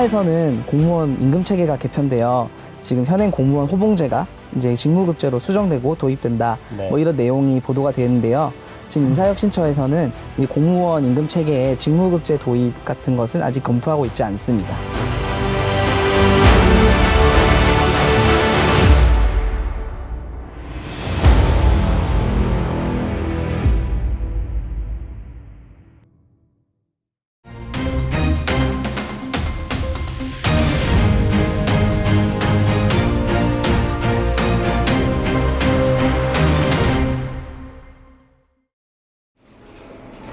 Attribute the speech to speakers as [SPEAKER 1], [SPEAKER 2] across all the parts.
[SPEAKER 1] 인사에서는 공무원 임금 체계가 개편되어 지금 현행 공무원 호봉제가 이제 직무급제로 수정되고 도입된다.
[SPEAKER 2] 네.
[SPEAKER 1] 뭐 이런 내용이 보도가 되는데요. 지금 인사혁신처에서는 이 공무원 임금 체계의 직무급제 도입 같은 것은 아직 검토하고 있지 않습니다.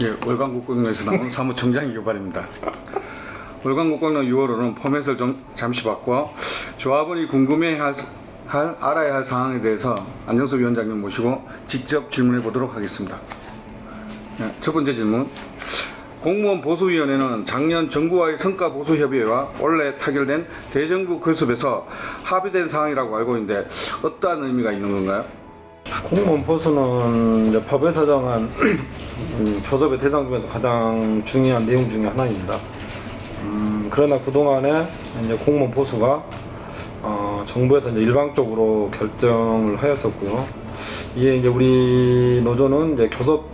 [SPEAKER 3] 예, 월간국공로에서 나온 사무총장 이교발입니다. 월간국공로 6월호는 포맷을 좀 잠시 바꿔 조합원이 궁금해할 알아야 할 상황에 대해서 안정수 위원장님 모시고 직접 질문해 보도록 하겠습니다. 예, 첫 번째 질문. 공무원 보수위원회는 작년 정부와의 성과보수협의회와 원래 타결된 대정부 교섭에서 합의된 사항이라고 알고 있는데 어떠한 의미가 있는 건가요?
[SPEAKER 4] 공무원 보수는 이제 법에서 정한 교섭의 대상 중에서 가장 중요한 내용 중에 하나입니다. 그러나 그동안에 이제 공무원 보수가 정부에서 이제 일방적으로 결정을 하였었고요. 이에 이제 우리 노조는 이제 교섭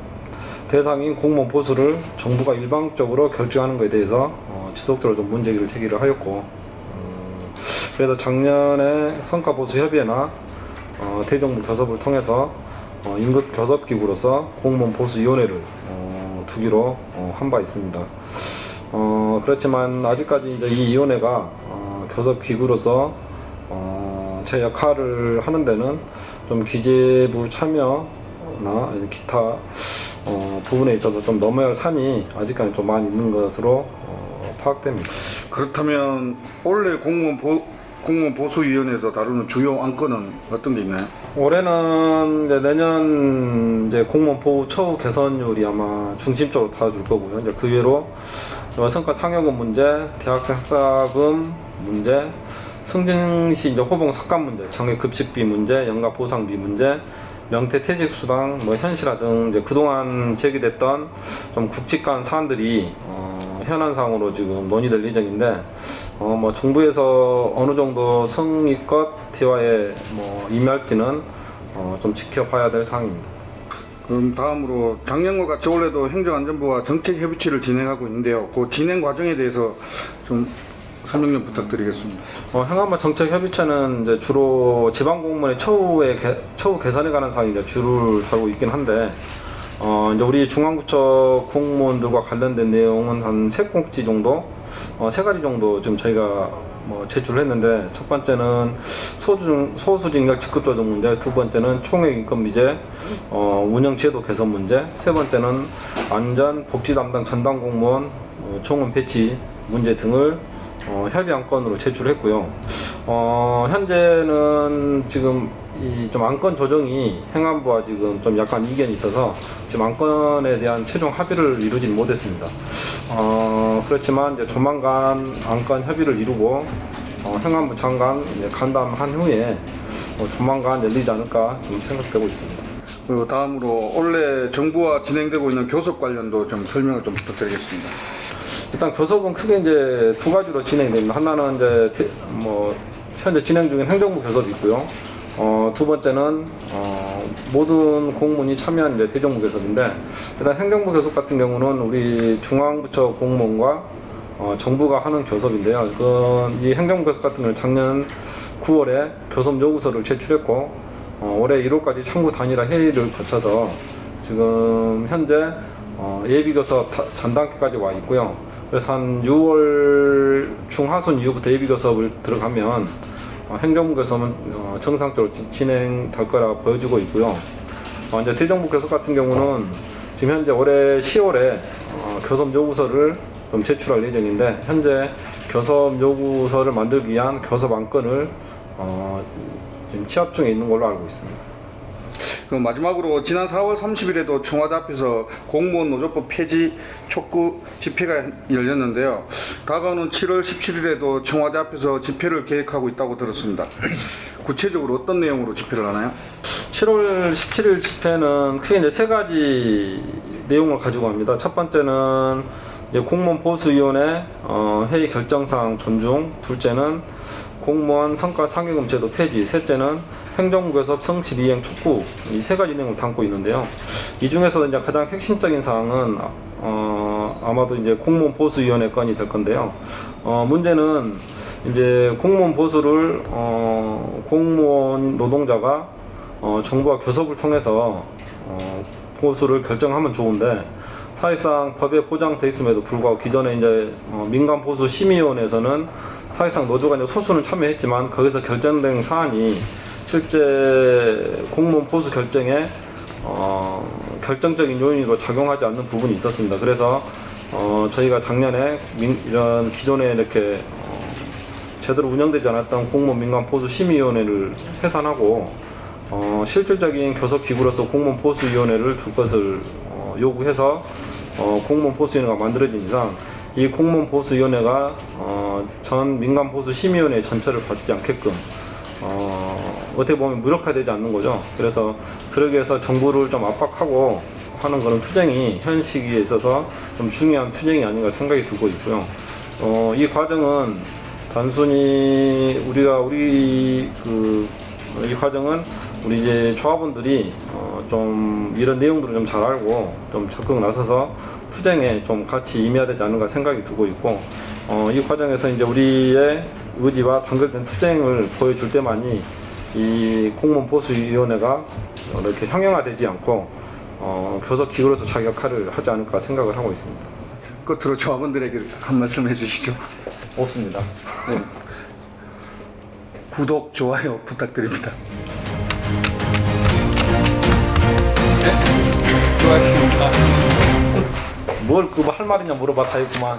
[SPEAKER 4] 대상인 공무원 보수를 정부가 일방적으로 결정하는 것에 대해서 지속적으로 좀 문제를 제기를 하였고, 그래서 작년에 성과보수협의회나 대정부 교섭을 통해서 임급 교섭기구로서 공무원 보수위원회를 두기로 한 바 있습니다. 그렇지만 아직까지 이제 이 위원회가 교섭기구로서 제 역할을 하는 데는 좀 기재부 참여나 기타 부분에 있어서 좀 넘어야 할 산이 아직까지 좀 많이 있는 것으로 파악됩니다.
[SPEAKER 3] 그렇다면 원래 공무원 보수위원회에서 다루는 주요 안건은 어떤 게 있나요?
[SPEAKER 4] 올해는 이제 내년 이제 공무원 보호 처우 개선율이 아마 중심적으로 다뤄줄 거고요. 이제 그 외로 성과 상여금 문제, 대학생 학사금 문제, 승진시 이제 호봉 삭감 문제, 장애 급식비 문제, 연가 보상비 문제, 명태 퇴직 수당, 뭐 현실화 등 이제 그동안 제기됐던 좀 굵직한 사안들이 현안상으로 지금 논의될 예정인데, 뭐 정부에서 어느 정도 성의껏 대화에 뭐 임할지는 좀 지켜봐야 될 사항입니다.
[SPEAKER 3] 그럼 다음으로 작년과 같이 올해도 행정안전부와 정책협의체를 진행하고 있는데요. 그 진행 과정에 대해서 좀 설명 좀 부탁드리겠습니다.
[SPEAKER 4] 행안부 정책협의체는 이제 주로 지방공무원의 처우 개선에 관한 사항이 이제 주를 다루고 있긴 한데, 이제 우리 중앙부처 공무원들과 관련된 내용은 한 3꼭지 정도, 3가지 정도 지금 저희가 뭐 제출을 했는데, 첫 번째는 소수징역 직급조정 문제, 두 번째는 총액인건비제 운영제도 개선 문제, 세 번째는 안전 복지 담당 전담 공무원 총원 배치 문제 등을 협의 안건으로 제출했고요. 현재는 지금 이 좀 안건 조정이 행안부와 지금 좀 약간 이견이 있어서 지금 안건에 대한 최종 합의를 이루진 못했습니다. 그렇지만 이제 조만간 안건 협의를 이루고 행안부 장관 간담한 후에 조만간 열리지 않을까 좀 생각되고 있습니다.
[SPEAKER 3] 다음으로 올해 정부와 진행되고 있는 교섭 관련도 좀 설명을 좀 부탁드리겠습니다.
[SPEAKER 4] 일단 교섭은 크게 이제 2가지로 진행됩니다. 하나는 이제 뭐 현재 진행 중인 행정부 교섭이 있고요. 두 번째는 모든 공무원이 참여한 이제 대정부 교섭인데, 일단 행정부 교섭 같은 경우는 우리 중앙부처 공무원과 정부가 하는 교섭인데요. 이 행정부 교섭 같은 경우는 작년 9월에 교섭 요구서를 제출했고, 올해 1월까지 상부 단일화 회의를 거쳐서 지금 현재 예비교섭 전 단계까지 와 있고요. 그래서 한 6월 중하순 이후부터 예비교섭을 들어가면 행정부 교섭은 정상적으로 진행될 거라 보여지고 있고요. 이제 대정부 교섭 같은 경우는 지금 현재 올해 10월에 교섭 요구서를 좀 제출할 예정인데, 현재 교섭 요구서를 만들기 위한 교섭 안건을 지금 취합 중에 있는 걸로 알고 있습니다.
[SPEAKER 3] 그 마지막으로 지난 4월 30일에도 청와대 앞에서 공무원 노조법 폐지 촉구 집회가 열렸는데요. 다가오는 7월 17일에도 청와대 앞에서 집회를 계획하고 있다고 들었습니다. 구체적으로 어떤 내용으로 집회를 하나요?
[SPEAKER 4] 7월 17일 집회는 크게 이제 3가지 내용을 가지고 합니다. 첫 번째는 공무원 보수위원회 회의 결정사항 존중, 둘째는 공무원 성과 상여금 제도 폐지, 셋째는 행정부교섭 성실 이행 촉구, 이 세 가지 내용을 담고 있는데요. 이 중에서 이제 가장 핵심적인 사항은 아마도 이제 공무원 보수위원회 건이 될 건데요. 문제는 이제 공무원 보수를 공무원 노동자가 정부와 교섭을 통해서 보수를 결정하면 좋은데, 사실상 법에 보장돼 있음에도 불구하고 기존에 이제 민간 보수 심의위원회에서는 사실상 노조가 이제 소수는 참여했지만 거기서 결정된 사안이 실제 공무원 보수 결정에 결정적인 요인으로 작용하지 않는 부분이 있었습니다. 그래서 저희가 작년에 이런 기존에 이렇게 제대로 운영되지 않았던 공무원 민간 보수 심의위원회를 해산하고 실질적인 교섭 기구로서 공무원 보수위원회를 둘 것을 요구해서 공무원 보수위원회가 만들어진 이상 이 공무원 보수위원회가 전 민간 보수 심의위원회 전체를 받지 않게끔 어떻게 보면 무력화되지 않는 거죠. 그래서 그러기 위해서 정부를 좀 압박하고 하는 그런 투쟁이 현 시기에 있어서 좀 중요한 투쟁이 아닌가 생각이 들고 있고요. 이 과정은 단순히 이 과정은 우리 이제 조합원들이 좀 이런 내용들을 좀 잘 알고 좀 적극 나서서 투쟁에 좀 같이 임해야 되지 않는가 생각이 들고 있고, 이 과정에서 이제 우리의 의지와 단결된 투쟁을 보여줄 때만이 이 공무원 보수위원회가 이렇게 형용화되지 않고 교섭 기구로서 자기 역할을 하지 않을까 생각을 하고 있습니다.
[SPEAKER 3] 끝으로 조합원들에게 한 말씀 해주시죠.
[SPEAKER 4] 없습니다. 네.
[SPEAKER 3] 구독, 좋아요 부탁드립니다. 수고하셨습니다.
[SPEAKER 4] 뭘 그 할 말이냐 물어봐 다 했구만.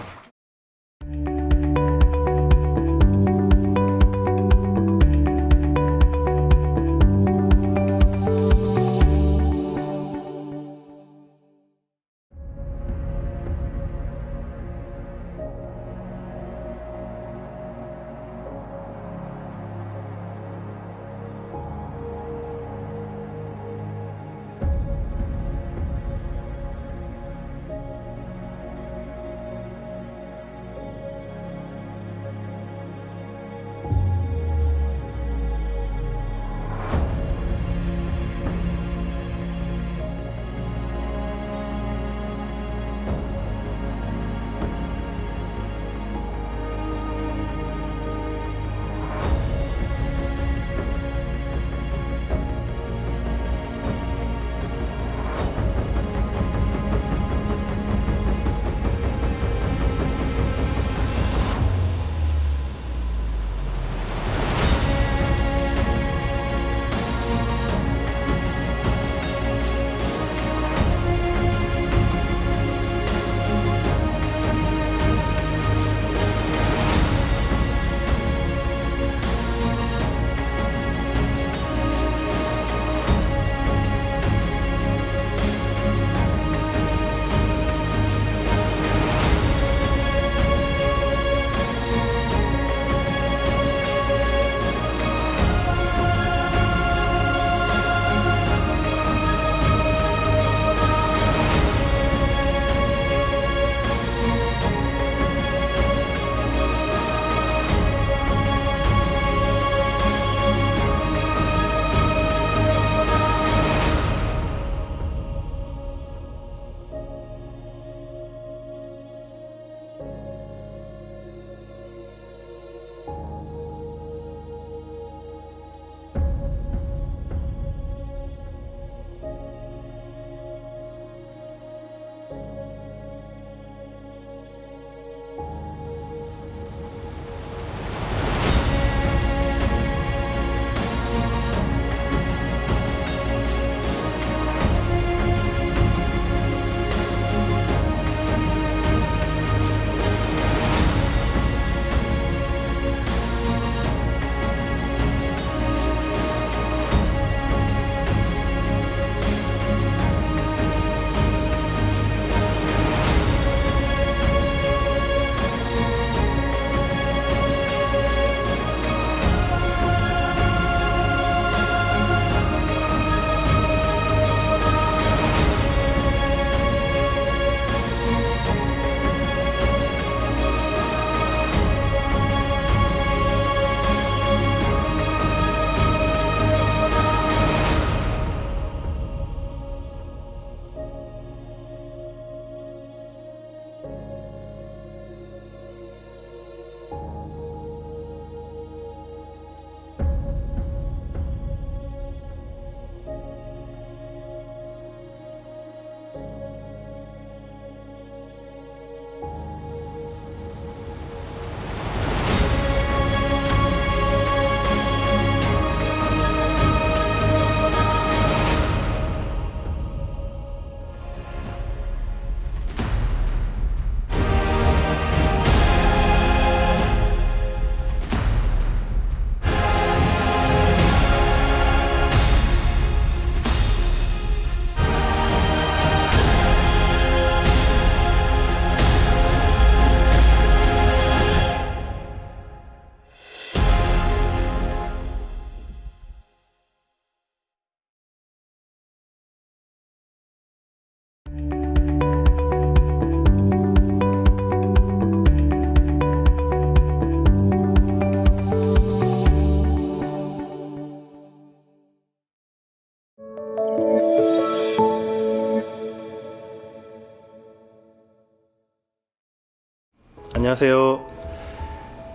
[SPEAKER 2] 안녕하세요.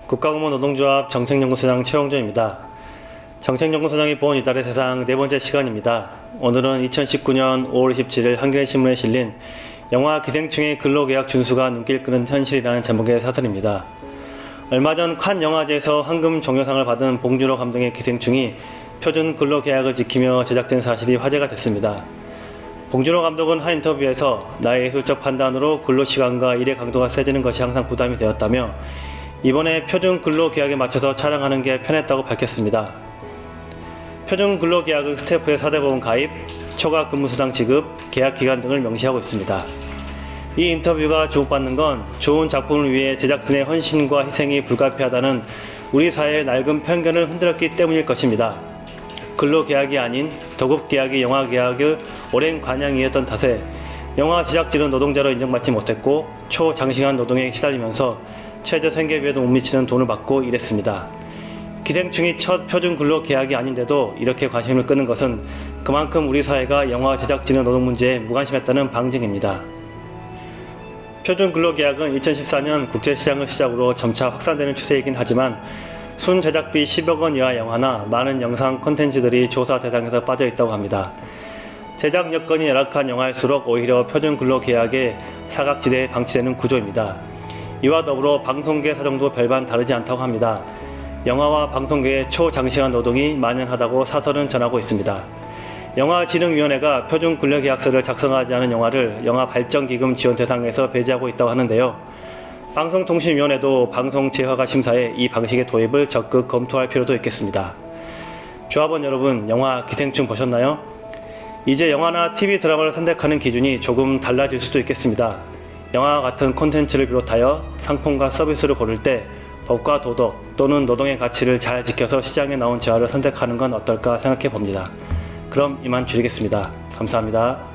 [SPEAKER 2] 국가공무원 노동조합 정책연구소장 최홍준입니다. 정책연구소장이 본 이달의 세상 네 번째 시간입니다. 오늘은 2019년 5월 27일 한겨레신문에 실린 영화 기생충의 근로계약 준수가 눈길 끄는 현실이라는 제목의 사설입니다. 얼마 전 칸 영화제에서 황금 종려상을 받은 봉준호 감독의 기생충이 표준 근로계약을 지키며 제작된 사실이 화제가 됐습니다. 봉준호 감독은 한 인터뷰에서 나의 예술적 판단으로 근로시간과 일의 강도가 세지는 것이 항상 부담이 되었다며 이번에 표준 근로계약에 맞춰서 촬영하는 게 편했다고 밝혔습니다. 표준 근로계약은 스태프의 4대 보험 가입, 초과 근무수당 지급, 계약기간 등을 명시하고 있습니다. 이 인터뷰가 주목받는 건 좋은 작품을 위해 제작진의 헌신과 희생이 불가피하다는 우리 사회의 낡은 편견을 흔들었기 때문일 것입니다. 근로계약이 아닌 도급계약이 영화계약의 오랜 관행이었던 탓에 영화 제작진은 노동자로 인정받지 못했고 초장시간 노동에 시달리면서 최저 생계비에도 못 미치는 돈을 받고 일했습니다. 기생충이 첫 표준 근로계약이 아닌데도 이렇게 관심을 끄는 것은 그만큼 우리 사회가 영화 제작진의 노동 문제에 무관심했다는 방증입니다. 표준 근로계약은 2014년 국제시장을 시작으로 점차 확산되는 추세이긴 하지만 순 제작비 10억 원 이하 영화나 많은 영상 콘텐츠들이 조사 대상에서 빠져 있다고 합니다. 제작 여건이 열악한 영화일수록 오히려 표준 근로계약의 사각지대에 방치되는 구조입니다. 이와 더불어 방송계 사정도 별반 다르지 않다고 합니다. 영화와 방송계의 초장시간 노동이 만연하다고 사설은 전하고 있습니다. 영화진흥위원회가 표준 근로계약서를 작성하지 않은 영화를 영화발전기금 지원 대상에서 배제하고 있다고 하는데요. 방송통신위원회도 방송 재허가 심사에 이 방식의 도입을 적극 검토할 필요도 있겠습니다. 조합원 여러분, 영화 기생충 보셨나요? 이제 영화나 TV 드라마를 선택하는 기준이 조금 달라질 수도 있겠습니다. 영화와 같은 콘텐츠를 비롯하여 상품과 서비스를 고를 때 법과 도덕 또는 노동의 가치를 잘 지켜서 시장에 나온 재화를 선택하는 건 어떨까 생각해 봅니다. 그럼 이만 줄이겠습니다. 감사합니다.